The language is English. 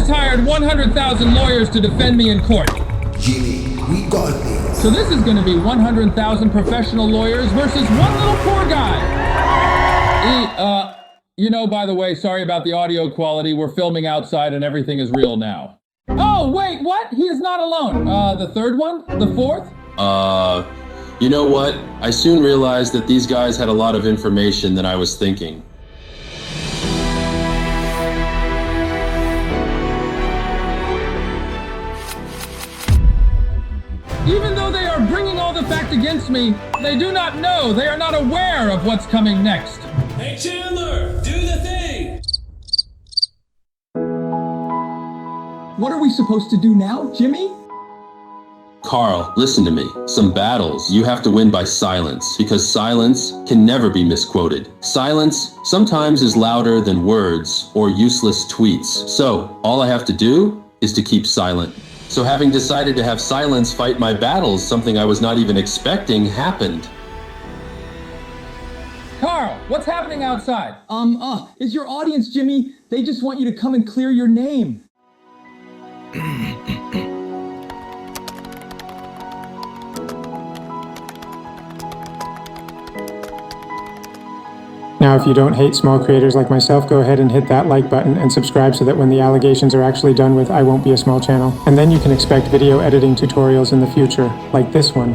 just hired 100,000 lawyers to defend me in court. Jimmy, we got this. So this is going to be 100,000 professional lawyers versus one little poor guy. You know, by the way, sorry about the audio quality. We're filming outside and everything is real now. Oh, wait, what? He is not alone. The third one? The fourth? You know what? I soon realized that these guys had a lot of information than I was thinking. Even though they are bringing all the fact against me, they do not know, they are not aware of what's coming next. Hey Chandler, do the thing! What are we supposed to do now, Jimmy? Carl, listen to me. Some battles you have to win by silence, because silence can never be misquoted. Silence sometimes is louder than words or useless tweets. So, all I have to do is to keep silent. So having decided to have silence fight my battles, something I was not even expecting, happened. Carl, what's happening outside? Is your audience, Jimmy? They just want you to come and clear your name. Now, if you don't hate small creators like myself, go ahead and hit that like button and subscribe so that when the allegations are actually done with, I won't be a small channel. And then you can expect video editing tutorials in the future, like this one.